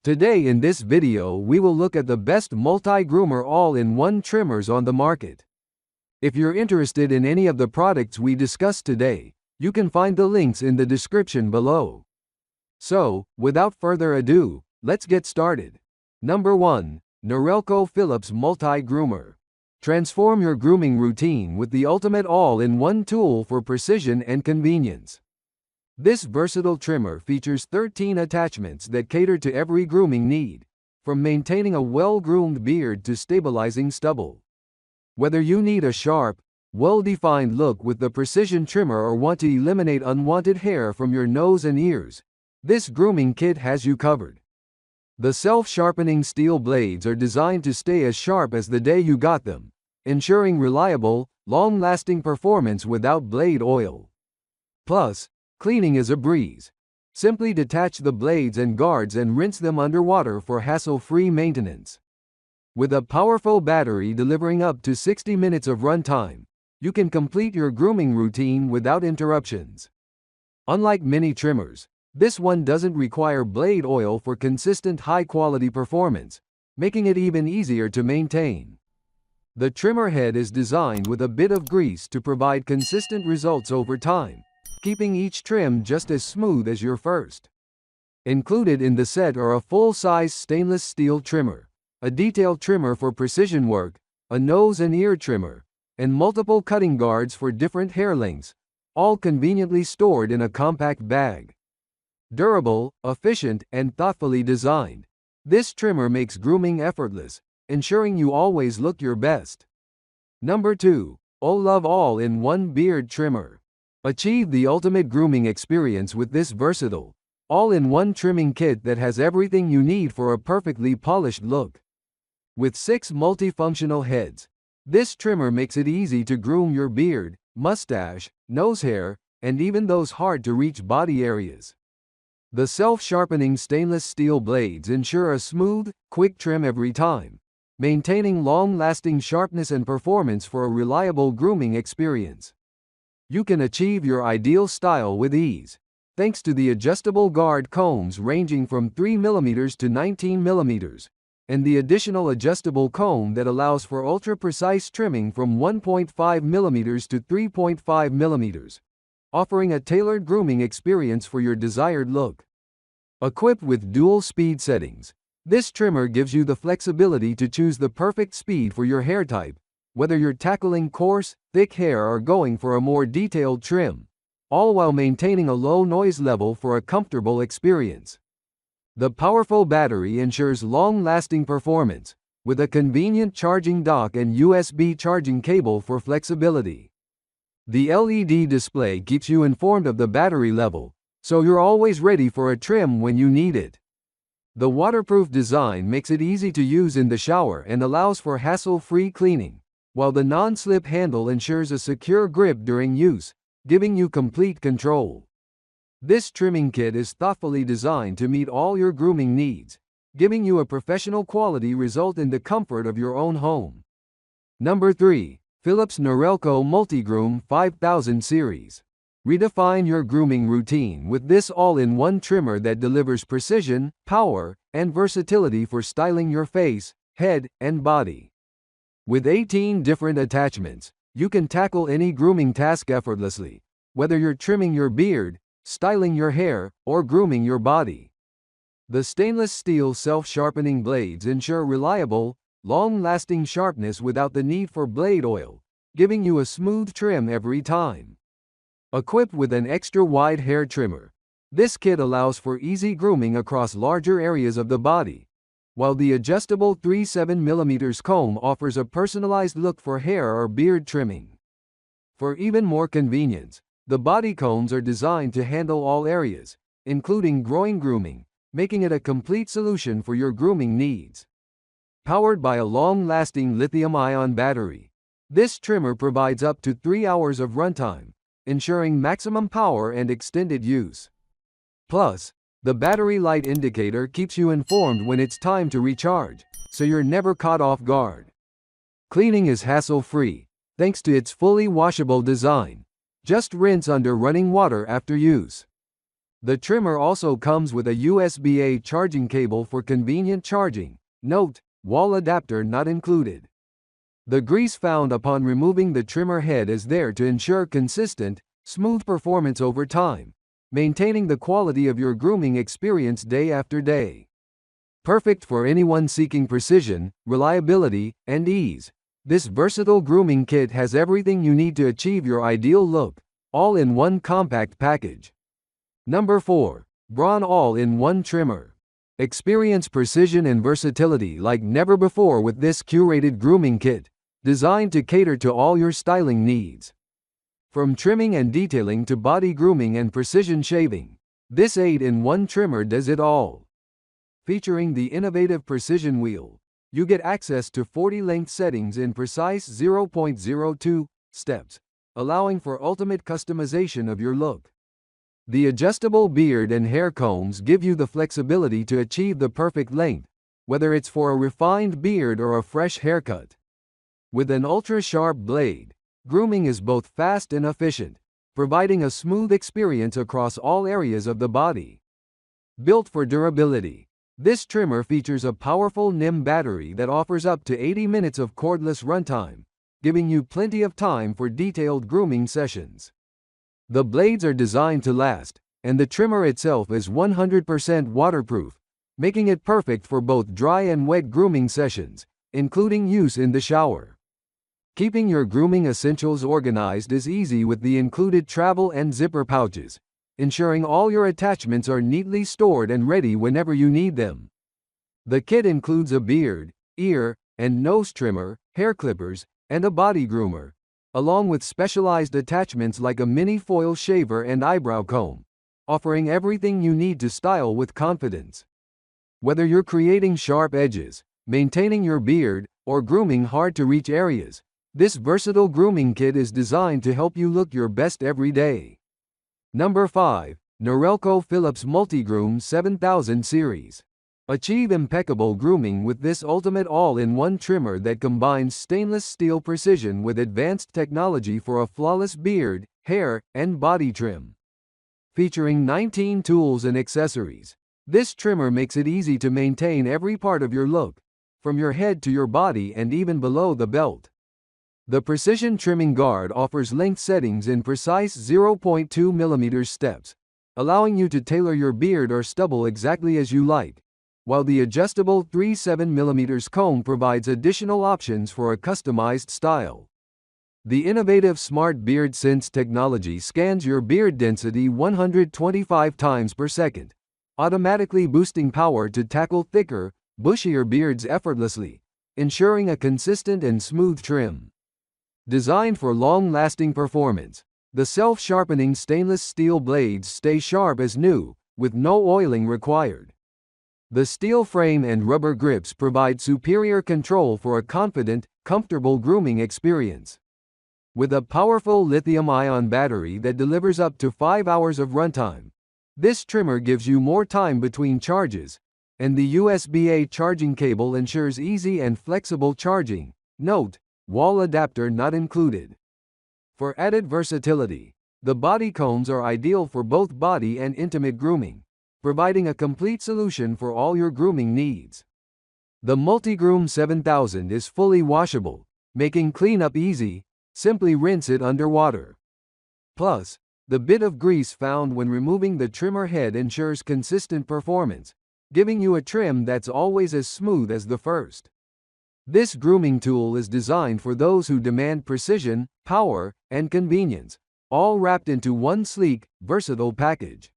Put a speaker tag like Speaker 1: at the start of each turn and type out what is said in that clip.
Speaker 1: Today in this video we will look at the best multi-groomer all-in-one trimmers on the market. If you're interested in any of the products we discussed today, you can find the links in the description below. So, without further ado, let's get started. Number 1. Norelco Phillips Multi-Groomer. Transform your grooming routine with the ultimate all-in-one tool for precision and convenience. This versatile trimmer features 13 attachments that cater to every grooming need, from maintaining a well-groomed beard to stabilizing stubble. Whether you need a sharp, well-defined look with the precision trimmer or want to eliminate unwanted hair from your nose and ears, this grooming kit has you covered. The self-sharpening steel blades are designed to stay as sharp as the day you got them, ensuring reliable, long-lasting performance without blade oil. Plus, cleaning is a breeze. Simply detach the blades and guards and rinse them underwater for hassle-free maintenance. With a powerful battery delivering up to 60 minutes of runtime, you can complete your grooming routine without interruptions. Unlike many trimmers, this one doesn't require blade oil for consistent high-quality performance, making it even easier to maintain. The trimmer head is designed with a bit of grease to provide consistent results over time, keeping each trim just as smooth as your first. Included in the set are a full-size stainless steel trimmer, a detailed trimmer for precision work, a nose and ear trimmer, and multiple cutting guards for different hair lengths, all conveniently stored in a compact bag. Durable, efficient, and thoughtfully designed, this trimmer makes grooming effortless, ensuring you always look your best. Number 2. OLOV All-in-One Beard Trimmer. Achieve the ultimate grooming experience with this versatile, all-in-one trimming kit that has everything you need for a perfectly polished look. With 6 multifunctional heads, this trimmer makes it easy to groom your beard, mustache, nose hair, and even those hard-to-reach body areas. The self-sharpening stainless steel blades ensure a smooth, quick trim every time, maintaining long-lasting sharpness and performance for a reliable grooming experience. You can achieve your ideal style with ease, thanks to the adjustable guard combs ranging from 3mm to 19mm, and the additional adjustable comb that allows for ultra-precise trimming from 1.5mm to 3.5mm, offering a tailored grooming experience for your desired look. Equipped with dual speed settings, this trimmer gives you the flexibility to choose the perfect speed for your hair type, whether you're tackling coarse, thick hair or going for a more detailed trim, all while maintaining a low noise level for a comfortable experience. The powerful battery ensures long-lasting performance, with a convenient charging dock and USB charging cable for flexibility. The LED display keeps you informed of the battery level, so you're always ready for a trim when you need it. The waterproof design makes it easy to use in the shower and allows for hassle-free cleaning, while the non-slip handle ensures a secure grip during use, giving you complete control. This trimming kit is thoughtfully designed to meet all your grooming needs, giving you a professional quality result in the comfort of your own home. Number 3. Phillips Norelco Multigroom 5000 Series. Redefine your grooming routine with this all-in-one trimmer that delivers precision, power, and versatility for styling your face, head, and body. With 18 different attachments, you can tackle any grooming task effortlessly, whether you're trimming your beard, styling your hair, or grooming your body. The stainless steel self-sharpening blades ensure reliable, long-lasting sharpness without the need for blade oil, giving you a smooth trim every time. Equipped with an extra-wide hair trimmer, this kit allows for easy grooming across larger areas of the body, while the adjustable 3.7mm comb offers a personalized look for hair or beard trimming. For even more convenience, the body combs are designed to handle all areas, including groin grooming, making it a complete solution for your grooming needs. Powered by a long-lasting lithium-ion battery, this trimmer provides up to 3 hours of runtime, ensuring maximum power and extended use. Plus, the battery light indicator keeps you informed when it's time to recharge, so you're never caught off guard. Cleaning is hassle-free, thanks to its fully washable design. Just rinse under running water after use. The trimmer also comes with a USB-A charging cable for convenient charging. Note: wall adapter not included. The grease found upon removing the trimmer head is there to ensure consistent, smooth performance over time, maintaining the quality of your grooming experience day after day. Perfect for anyone seeking precision, reliability, and ease. This versatile grooming kit has everything you need to achieve your ideal look, all in one compact package. Number 4. Braun All-in-One Trimmer. Experience precision and versatility like never before with this curated grooming kit, designed to cater to all your styling needs. From trimming and detailing to body grooming and precision shaving, this 8-in-1 trimmer does it all. Featuring the innovative precision wheel, you get access to 40 length settings in precise 0.02 steps, allowing for ultimate customization of your look. The adjustable beard and hair combs give you the flexibility to achieve the perfect length, whether it's for a refined beard or a fresh haircut. With an ultra-sharp blade, grooming is both fast and efficient, providing a smooth experience across all areas of the body. Built for durability, this trimmer features a powerful NIM battery that offers up to 80 minutes of cordless runtime, giving you plenty of time for detailed grooming sessions. The blades are designed to last, and the trimmer itself is 100% waterproof, making it perfect for both dry and wet grooming sessions, including use in the shower. Keeping your grooming essentials organized is easy with the included travel and zipper pouches, ensuring all your attachments are neatly stored and ready whenever you need them. The kit includes a beard, ear, and nose trimmer, hair clippers, and a body groomer, along with specialized attachments like a mini foil shaver and eyebrow comb, offering everything you need to style with confidence. Whether you're creating sharp edges, maintaining your beard, or grooming hard-to-reach areas, this versatile grooming kit is designed to help you look your best every day. Number 5. Norelco Phillips Multigroom 7000 Series. Achieve impeccable grooming with this ultimate all-in-one trimmer that combines stainless steel precision with advanced technology for a flawless beard, hair, and body trim. Featuring 19 tools and accessories, this trimmer makes it easy to maintain every part of your look, from your head to your body and even below the belt. The precision trimming guard offers length settings in precise 0.2 mm steps, allowing you to tailor your beard or stubble exactly as you like, while the adjustable 3.7 mm comb provides additional options for a customized style. The innovative Smart Beard Sense technology scans your beard density 125 times per second, automatically boosting power to tackle thicker, bushier beards effortlessly, ensuring a consistent and smooth trim. Designed for long-lasting performance, the self-sharpening stainless steel blades stay sharp as new, with no oiling required. The steel frame and rubber grips provide superior control for a confident, comfortable grooming experience. With a powerful lithium-ion battery that delivers up to 5 hours of runtime, this trimmer gives you more time between charges, and the USB-A charging cable ensures easy and flexible charging. Note: wall adapter not included. For added versatility, the body combs are ideal for both body and intimate grooming, providing a complete solution for all your grooming needs. The Multigroom 7000 is fully washable, making cleanup easy. Simply rinse it under water. Plus, the bit of grease found when removing the trimmer head ensures consistent performance, giving you a trim that's always as smooth as the first. This grooming tool is designed for those who demand precision, power, and convenience, all wrapped into one sleek, versatile package.